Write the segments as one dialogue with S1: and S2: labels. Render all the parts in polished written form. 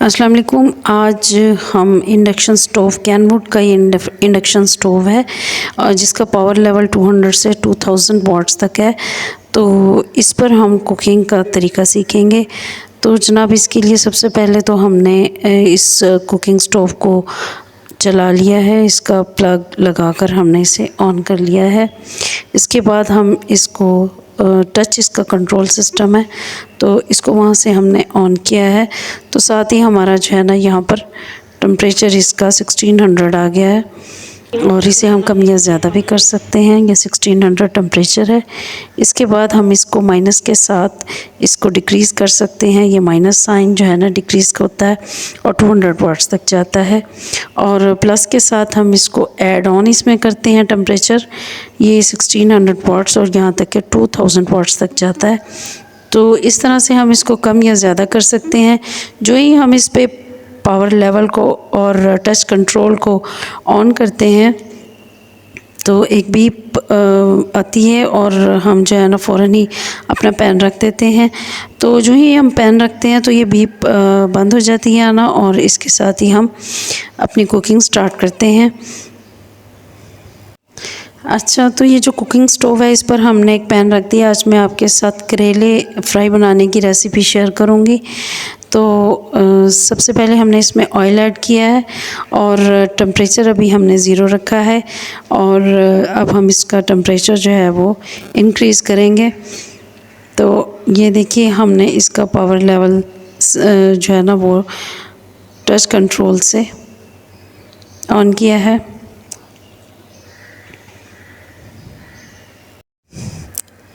S1: अस्सलाम वालेकुम। आज हम इंडक्शन स्टोव कैनवुड का ये इंडक्शन स्टोव है जिसका पावर लेवल 200 से 2000 वाट्स तक है। तो इस पर हम कुकिंग का तरीका सीखेंगे। तो जनाब इसके लिए सबसे पहले तो हमने इस कुकिंग स्टोव को चला लिया है, इसका प्लग लगाकर हमने इसे ऑन कर लिया है। इसके बाद हम इसको टच इसका कंट्रोल सिस्टम है तो इसको वहाँ से हमने ऑन किया है। तो साथ ही हमारा जो है ना यहाँ पर टेम्परेचर इसका 1600 आ गया है और इसे हम कम या ज़्यादा भी कर सकते हैं। ये 1600 टेम्परेचर है। इसके बाद हम इसको माइनस के साथ इसको डिक्रीज़ कर सकते हैं। ये माइनस साइन जो है ना डिक्रीज़ होता है और 200 वाट्स तक जाता है। और प्लस के साथ हम इसको ऐड ऑन इसमें करते हैं टेम्परेचर, ये 1600 वाट्स और यहाँ तक के 2000 वाट्स तक जाता है। तो इस तरह से हम इसको कम या ज़्यादा कर सकते हैं। जो ही हम इस पर पावर लेवल को और टच कंट्रोल को ऑन करते हैं तो एक बीप आती है और हम जो है ना फ़ौरन ही अपना पैन रख देते हैं। तो जो ही हम पैन रखते हैं तो ये बीप बंद हो जाती है ना, और इसके साथ ही हम अपनी कुकिंग स्टार्ट करते हैं। अच्छा, तो ये जो कुकिंग स्टोव है इस पर हमने एक पैन रख दिया। आज मैं आपके साथ करेले फ्राई बनाने की रेसिपी शेयर करूँगी। तो सबसे पहले हमने इसमें ऑयल ऐड किया है और टेम्परेचर अभी हमने ज़ीरो रखा है और अब हम इसका टेम्परेचर जो है वो इंक्रीज़ करेंगे। तो ये देखिए हमने इसका पावर लेवल जो है ना वो टच कंट्रोल से ऑन किया है।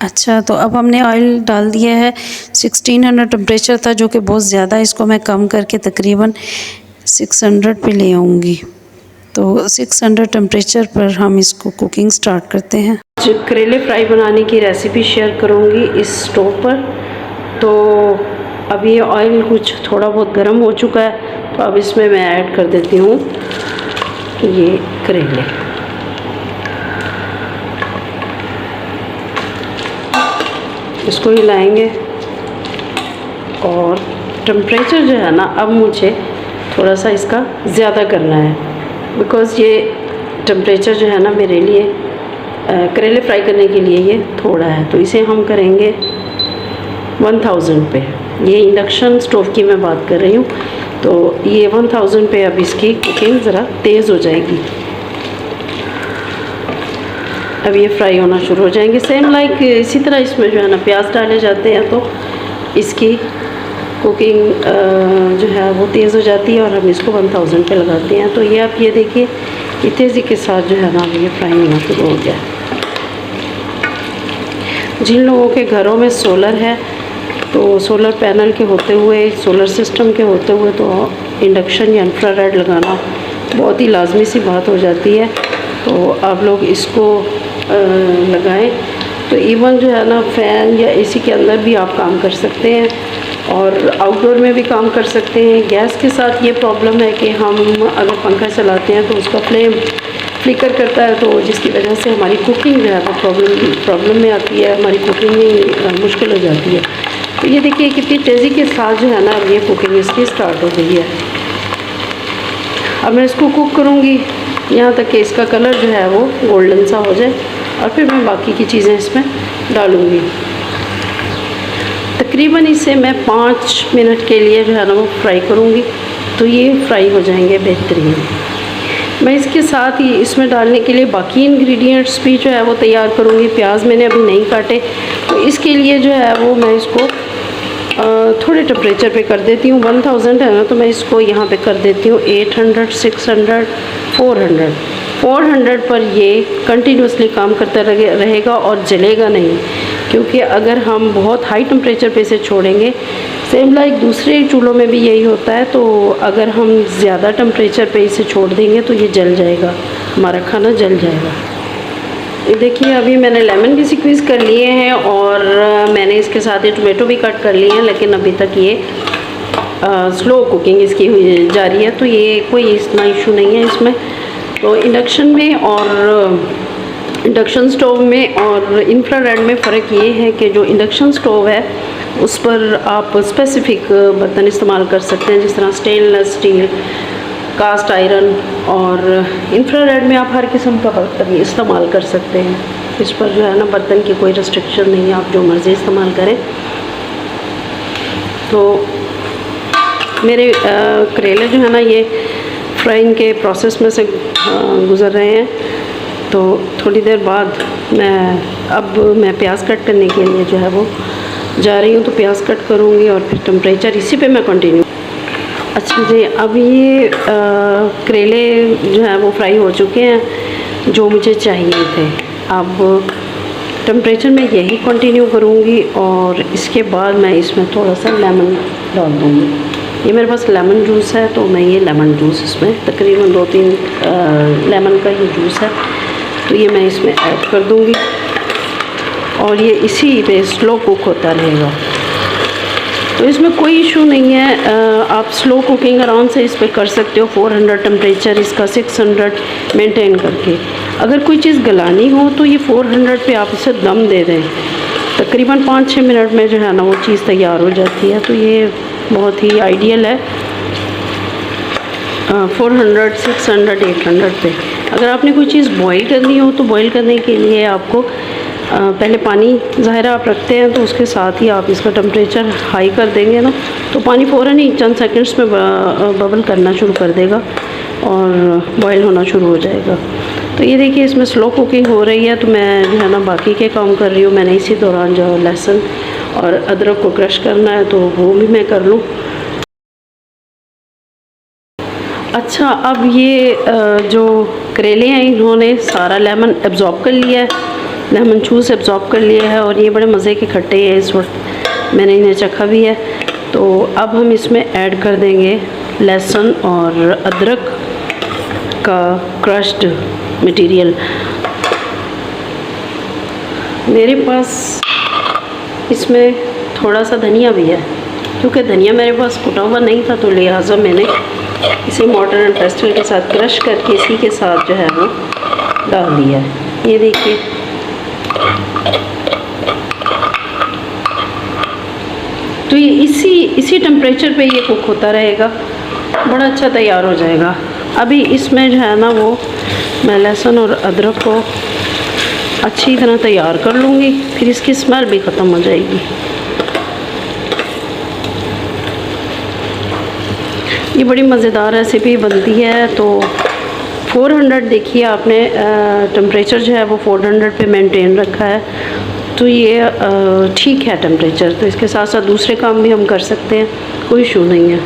S1: अच्छा, तो अब हमने ऑयल डाल दिया है। 1600 टेम्परेचर था जो कि बहुत ज़्यादा, इसको मैं कम करके तकरीबन 600 पे ले आऊँगी। तो 600 टेम्परेचर पर हम इसको कुकिंग स्टार्ट करते हैं। करेले फ्राई बनाने की रेसिपी शेयर करूँगी इस स्टोव पर। तो अब ये ऑयल कुछ थोड़ा बहुत गर्म हो चुका है तो अब इसमें मैं ऐड कर देती हूँ ये करेले। इसको हिलाएंगे और टेम्परेचर जो है ना अब मुझे थोड़ा सा इसका ज़्यादा करना है, बिकॉज़ ये टेम्परेचर जो है ना मेरे लिए करेले फ्राई करने के लिए ये थोड़ा है। तो इसे हम करेंगे 1000 पे। ये इंडक्शन स्टोव की मैं बात कर रही हूँ। तो ये 1000 पे अब इसकी कुकिंग ज़रा तेज़ हो जाएगी। अब ये फ्राई होना शुरू हो जाएंगे। सेम लाइक इसी तरह इसमें जो है ना प्याज डाले जाते हैं तो इसकी कुकिंग जो है वो तेज़ हो जाती है और हम इसको 1000 पे लगाते हैं। तो ये आप ये देखिए कि तेज़ी के साथ जो है ना ये फ्राई होना शुरू हो गया। जिन लोगों के घरों में सोलर है तो सोलर पैनल के होते हुए, सोलर सिस्टम के होते हुए तो इंडक्शन या इंफ्रारेड लगाना बहुत ही लाजमी सी बात हो जाती है। तो आप लोग इसको लगाएं। तो इवन जो है ना फ़ैन या एसी के अंदर भी आप काम कर सकते हैं और आउटडोर में भी काम कर सकते हैं। गैस के साथ ये प्रॉब्लम है कि हम अगर पंखा चलाते हैं तो उसका फ्लेम फ्लिकर करता है, तो जिसकी वजह से हमारी कुकिंग जो है वो प्रॉब्लम में आती है, हमारी कुकिंग मुश्किल हो जाती है। तो ये देखिए कितनी तेज़ी के साथ जो है ना अब ये कुकिंग इसकी स्टार्ट हो गई है। अब मैं इसको कुक करूँगी यहाँ तक कि इसका कलर जो है वो गोल्डन सा हो जाए और फिर मैं बाकी की चीज़ें इसमें डालूँगी। तकरीबन इसे मैं 5 मिनट के लिए जो है ना वो फ्राई करूँगी तो ये फ्राई हो जाएंगे बेहतरीन। मैं इसके साथ ही इसमें डालने के लिए बाकी इंग्रेडिएंट्स भी जो है वो तैयार करूँगी। प्याज मैंने अभी नहीं काटे तो इसके लिए जो है वो मैं इसको थोड़े टेम्परेचर पे कर देती हूँ। 1000 है ना तो मैं इसको यहाँ पे कर देती हूँ 800, 600, 400 पर ये कंटिन्यूसली काम करता रहेगा और जलेगा नहीं, क्योंकि अगर हम बहुत हाई टेम्परेचर पे इसे छोड़ेंगे, सेम लाइक दूसरे चूल्हों में भी यही होता है, तो अगर हम ज़्यादा टेम्परेचर पे इसे छोड़ देंगे तो ये जल जाएगा, हमारा खाना जल जाएगा। देखिए अभी मैंने लेमन भी स्क्वीज़ कर लिए हैं और मैंने इसके साथ ही टोमेटो भी कट कर लिए हैं, लेकिन अभी तक ये स्लो कुकिंग इसकी हुई जा रही है तो ये कोई इतना इशू नहीं है इसमें। तो इंडक्शन में और इंडक्शन स्टोव में और इंफ्रारेड में फ़र्क ये है कि जो इंडक्शन स्टोव है उस पर आप स्पेसिफ़िक बर्तन इस्तेमाल कर सकते हैं, जिस तरह स्टेनलेस स्टील, कास्ट आयरन, और इंफ्रारेड में आप हर किस्म का बर्तन इस्तेमाल कर सकते हैं। इस पर जो है ना बर्तन की कोई रेस्ट्रिक्शन नहीं है, आप जो मर्ज़ी इस्तेमाल करें। तो मेरे करेले जो है ना ये फ्राइंग के प्रोसेस में से गुज़र रहे हैं। तो थोड़ी देर बाद मैं प्याज कट करने के लिए जो है वो जा रही हूँ, तो प्याज कट करूँगी और फिर टेम्परेचर इसी पे मैं कंटिन्यू। अच्छा जी, अब ये करेले जो है वो फ्राई हो चुके हैं जो मुझे चाहिए थे। अब टेम्परेचर में यही कंटिन्यू करूँगी और इसके बाद मैं इसमें थोड़ा सा लेमन डाल दूँगी। ये मेरे पास लेमन जूस है, तो मैं ये लेमन जूस इसमें तकरीबन 2-3 लेमन का ये जूस है, तो ये मैं इसमें ऐड कर दूँगी और ये इसी पे स्लो कुक होता रहेगा। तो इसमें कोई इशू नहीं है, आप स्लो कुकिंग आराम से इस पर कर सकते हो। 400 टेम्परेचर इसका 600 मेंटेन करके। अगर कोई चीज़ गलानी हो तो ये 400 पे आप इसे दम दे दें, तकरीबन 5-6 मिनट में जो है ना वो चीज़ तैयार हो जाती है। तो ये बहुत ही आइडियल है 400, 600, 800 पे। अगर आपने कोई चीज़ बॉईल करनी हो तो बॉईल करने के लिए आपको पहले पानी ज़ाहिर आप रखते हैं, तो उसके साथ ही आप इसका टेम्परेचर हाई कर देंगे ना, तो पानी फ़ौरन ही चंद सेकंड्स में बबल करना शुरू कर देगा और बॉईल होना शुरू हो जाएगा। तो ये देखिए इसमें स्लो कुकिंग हो रही है, तो मैं जो है ना बाकी के काम कर रही हूँ। मैंने इसी दौरान जो लहसुन और अदरक को क्रश करना है तो वो भी मैं कर लूँ। अच्छा, अब ये जो करेले हैं इन्होंने सारा लेमन एब्जॉर्ब कर लिया है, लेमन जूस एब्जॉर्ब कर लिया है और ये बड़े मज़े के खट्टे हैं इस वक्त, मैंने इन्हें चखा भी है। तो अब हम इसमें ऐड कर देंगे लहसुन और अदरक का क्रश्ड मटेरियल। मेरे पास इसमें थोड़ा सा धनिया भी है, क्योंकि धनिया मेरे पास कुटा हुआ नहीं था, तो लिहाजा मैंने इसे मॉर्टर एंड पेस्टल के साथ क्रश करके इसी के साथ जो है वो डाल दिया है। ये देखिए, तो ये इसी टेम्परेचर पे ये कुक होता रहेगा, बड़ा अच्छा तैयार हो जाएगा। अभी इसमें जो है ना वो मैं लहसुन और अदरक को अच्छी तरह तैयार कर लूँगी, फिर इसकी स्मेल भी ख़त्म हो जाएगी। ये बड़ी मज़ेदार रेसिपी बनती है। तो 400 देखिए आपने टेम्परेचर जो है वो 400 पे मेंटेन रखा है, तो ये ठीक है टेम्परेचर। तो इसके साथ साथ दूसरे काम भी हम कर सकते हैं, कोई इशू नहीं है।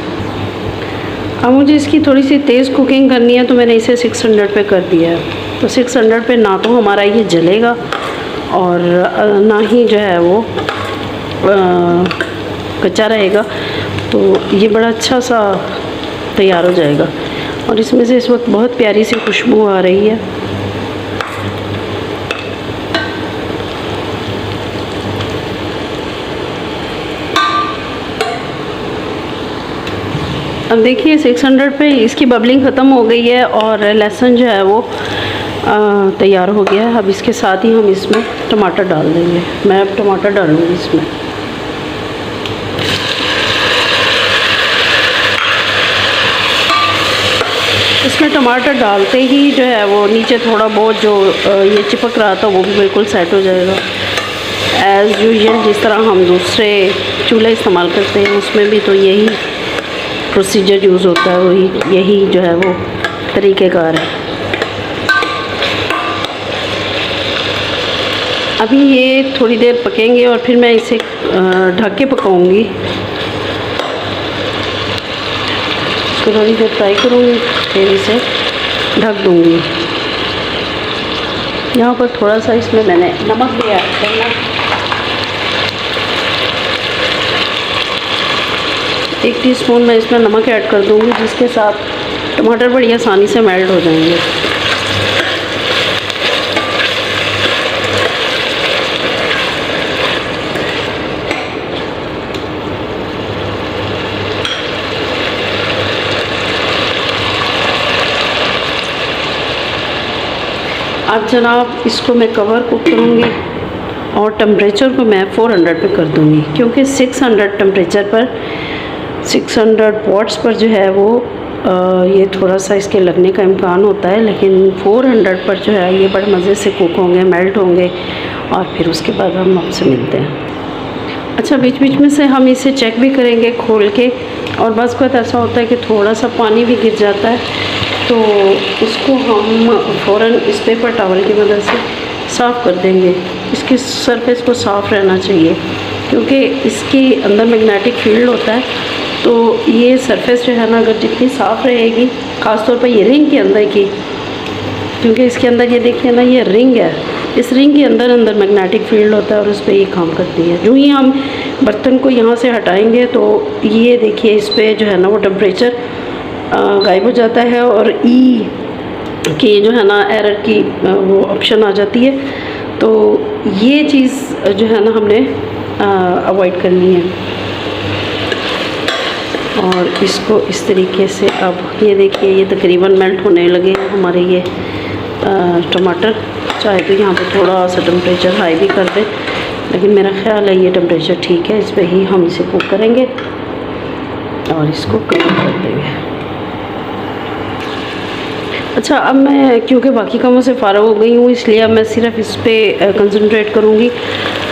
S1: अब मुझे इसकी थोड़ी सी तेज़ कुकिंग करनी है, तो मैंने इसे 600 पे कर दिया है। तो 600 पे ना तो हमारा ये जलेगा और ना ही जो है वो कच्चा रहेगा, तो ये बड़ा अच्छा सा तैयार हो जाएगा। और इसमें से इस वक्त बहुत प्यारी सी खुशबू आ रही है। अब देखिए 600 पे इसकी बबलिंग ख़त्म हो गई है और लहसुन जो है वो तैयार हो गया है। अब इसके साथ ही हम इसमें टमाटर डाल देंगे। मैं अब टमाटर डालूँगी इसमें। इसमें टमाटर डालते ही जो है वो नीचे थोड़ा बहुत जो ये चिपक रहा था वो भी बिल्कुल सेट हो जाएगा। एज़ यूजुअल जिस तरह हम दूसरे चूल्हे इस्तेमाल करते हैं उसमें भी तो यही प्रोसीजर यूज़ होता है, वही यही जो है वो तरीक़ेकार है। अभी ये थोड़ी देर पकेंगे और फिर मैं इसे ढक के पकाऊंगी। इसको थोड़ी देर फ्राई करूँगी, फिर इसे ढक दूँगी। यहाँ पर थोड़ा सा इसमें मैंने नमक भी ऐड करना, 1 टीस्पून मैं इसमें नमक ऐड कर दूँगी, जिसके साथ टमाटर बड़ी आसानी से मेल्ट हो जाएंगे। अब जनाब इसको मैं कवर कुक करूँगी और टेम्परेचर को मैं 400 पे कर दूँगी, क्योंकि 600 टेम्परेचर पर 600 वॉट्स पर जो है वो ये थोड़ा सा इसके लगने का इम्कान होता है, लेकिन 400 पर जो है ये बड़े मज़े से कुक होंगे, मेल्ट होंगे और फिर उसके बाद हम आपसे मिलते हैं। अच्छा, बीच बीच में से हम इसे चेक भी करेंगे खोल के, और बस वक्त ऐसा होता है कि थोड़ा सा पानी भी गिर जाता है, तो इसको हम फ़ौरन इस पेपर टॉवल की मदद से साफ़ कर देंगे। इसकी सरफेस को साफ़ रहना चाहिए, क्योंकि इसके अंदर मैग्नेटिक फील्ड होता है, तो ये सरफेस जो है ना अगर जितनी साफ़ रहेगी, ख़ास तौर पर ये रिंग के अंदर की, क्योंकि इसके अंदर ये देखिए ना ये रिंग है, इस रिंग के अंदर अंदर मैग्नेटिक फील्ड होता है और उस पर ये काम करती है। जो ही हम बर्तन को यहाँ से हटाएंगे तो ये देखिए इस पर जो है ना वो टेम्परेचर गायब हो जाता है और ई की जो है ना एरर की वो ऑप्शन आ जाती है। तो ये चीज़ जो है ना हमने अवॉइड करनी है। और इसको इस तरीके से, अब ये देखिए ये तकरीबन मेल्ट होने लगे हैं हमारे ये टमाटर। चाहे तो यहाँ पे थोड़ा सा टेम्परेचर हाई भी कर दें, लेकिन मेरा ख़्याल है ये टेम्परेचर ठीक है, इस पे ही हम इसे कुक करेंगे और इसको कवर कर देंगे। अच्छा, अब मैं क्योंकि बाकी कामों से फ़ारग हो गई हूँ, इसलिए अब मैं सिर्फ इस पर कंसंट्रेट करूँगी,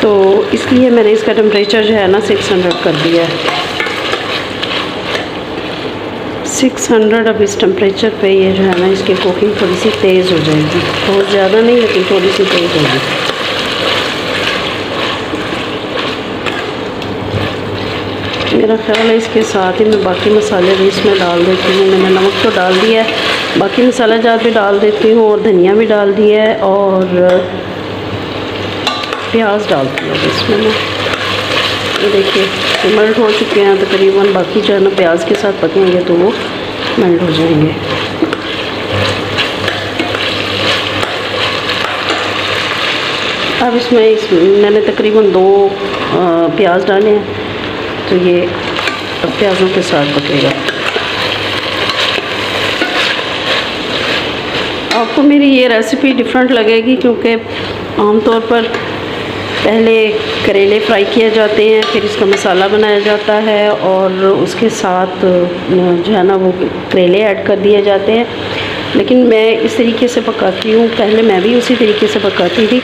S1: तो इसलिए मैंने इसका टेम्परेचर जो है ना 600 कर दिया है। 600 अब इस टेम्परेचर पे ये जो है ना इसकी कुकिंग थोड़ी सी तेज़ हो जाएगी, बहुत ज़्यादा नहीं लेकिन थोड़ी सी तेज़ होगी। मेरा ख्याल है इसके साथ ही मैं बाकी मसाले भी इसमें डाल देती हूँ। मैंने नमक तो डाल दिया है, बाकी मसाला जार भी डाल देती हूँ और धनिया भी डाल दिया है और प्याज डालती हूँ इसमें मैं। ये देखिए मेल्ट हो चुके हैं तकरीबन, बाकी जो है ना प्याज के साथ पकेंगे तो वो मेल्ट हो जाएंगे। अब इसमें मैंने तकरीबन 2 प्याज डाले हैं, तो ये प्याज़ों के साथ पकेगा। आपको मेरी ये रेसिपी डिफरेंट लगेगी, क्योंकि आमतौर पर पहले करेले फ्राई किए जाते हैं, फिर इसका मसाला बनाया जाता है और उसके साथ जो है ना वो करेले ऐड कर दिए जाते हैं। लेकिन मैं इस तरीके से पकाती हूँ, पहले मैं भी उसी तरीके से पकाती थी,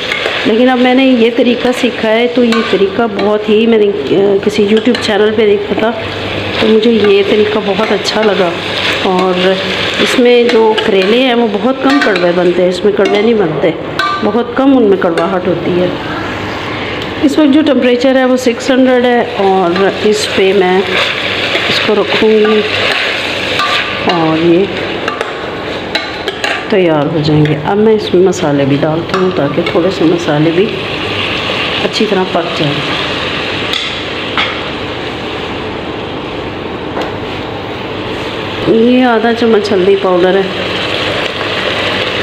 S1: लेकिन अब मैंने ये तरीका सीखा है, तो ये तरीका बहुत ही मैंने किसी YouTube चैनल पे देखा था, तो मुझे ये तरीका बहुत अच्छा लगा। और इसमें जो करेले हैं वो बहुत कम कड़वे बनते हैं, इसमें कड़वे नहीं बनते, बहुत कम उनमें कड़वाहट होती है। इस वक्त जो टेम्परेचर है वो 600 है और इस पे मैं इसको रखूँगी और ये तैयार हो जाएंगे। अब मैं इसमें मसाले भी डालती हूँ ताकि थोड़े से मसाले भी अच्छी तरह पक जाएं। ये आधा चम्मच हल्दी पाउडर है,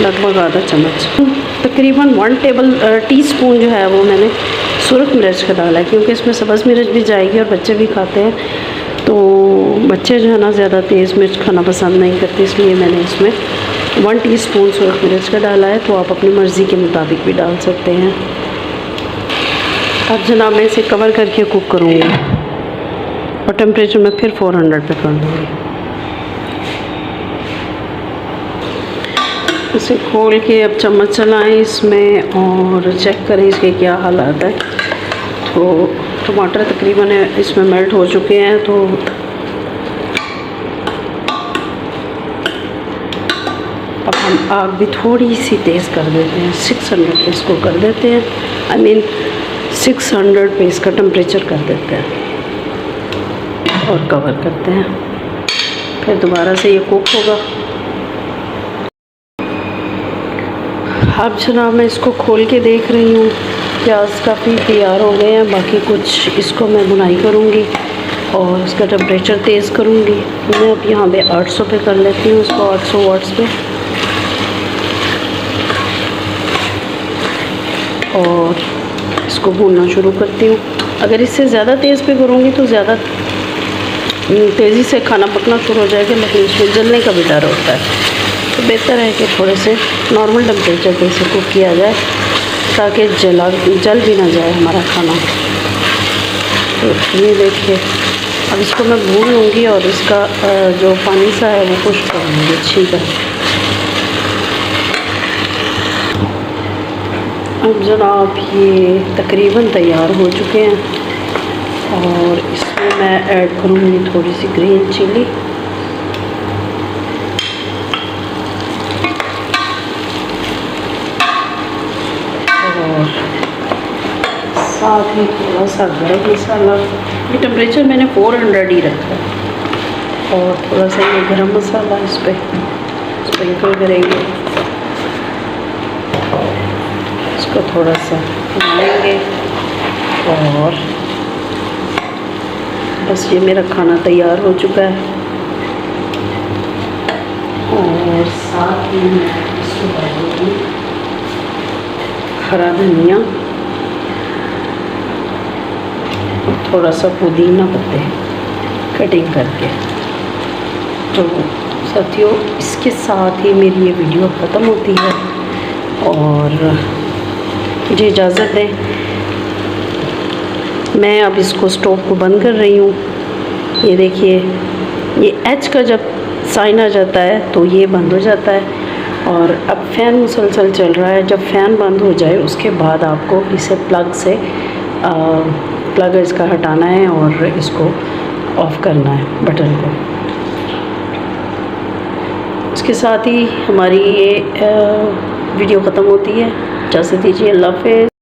S1: लगभग आधा चम्मच, तकरीबन 1 टीस्पून जो है वो मैंने सुरख मिर्च का डाला है, क्योंकि इसमें सब्ज़ मिर्च भी जाएगी और बच्चे भी खाते हैं, तो बच्चे जो है ना ज़्यादा तेज़ मिर्च खाना पसंद नहीं करते, इसलिए मैंने इसमें 1 टीस्पून सुरख मिर्च का डाला है। तो आप अपनी मर्ज़ी के मुताबिक भी डाल सकते हैं। अब जनाब मैं इसे कवर करके कुक करूँगी और टेम्परेचर में फिर 400 पे कर दूँगी। इसे खोल के अब चम्मच चलाएं इसमें और चेक करें इसके क्या हालात है। तो टमाटर तकरीबन इसमें मेल्ट हो चुके हैं, तो अब हम आग भी थोड़ी सी तेज़ कर देते हैं, 600 पे इसको कर देते हैं, I mean 600 पे इसका टेम्परेचर कर देते हैं और कवर करते हैं, फिर दोबारा से ये कुक होगा। अब जनाब मैं इसको खोल के देख रही हूँ, प्याज काफ़ी तैयार हो गए हैं, बाकी कुछ इसको मैं भुनाई करूँगी और इसका टेम्परेचर तेज़ करूँगी। मैं अब यहाँ पे 800 पे कर लेती हूँ इसको, 800 वाट्स पे, और इसको भूनना शुरू करती हूँ। अगर इससे ज़्यादा तेज़ पे करूँगी तो ज़्यादा तेज़ी से खाना पकना शुरू हो जाएगा, लेकिन इसमें जलने का भी डर होता है। तो बेहतर है कि थोड़े से नॉर्मल टेम्परेचर पे इसे कुक किया जाए ताकि जल भी ना जाए हमारा खाना। तो ये देखिए, अब इसको मैं भून लूँगी और इसका जो पानी सा है वो खुश्क कर लूँगी अच्छी तरह। अब जनाब ये तकरीबन तैयार हो चुके हैं और इसमें मैं ऐड करूँगी थोड़ी सी ग्रीन चिली और साथ ही थोड़ा सा गरम मसाला। ये टेम्परेचर मैंने 400 ही रखा है और थोड़ा सा ये गरम मसाला इस पर स्प्रिंकल करेंगे। इसको थोड़ा सा हिलाएंगे और बस ये मेरा खाना तैयार हो चुका है। और साथ ही मैं इसको डालूंगी हरा धनिया और थोड़ा सा पुदीना पत्ते कटिंग करके। तो साथियों, इसके साथ ही मेरी ये वीडियो ख़त्म होती है और मुझे इजाज़त दें। मैं अब इसको स्टोव को बंद कर रही हूँ। ये देखिए, ये एच का जब साइन आ जाता है तो ये बंद हो जाता है और अब फ़ैन मुसलसल चल रहा है। जब फ़ैन बंद हो जाए उसके बाद आपको इसे प्लग इसका हटाना है और इसको ऑफ़ करना है बटन को। इसके साथ ही हमारी ये वीडियो ख़त्म होती है। इजाज़त दीजिए, अल्लाह हाफ़िज़।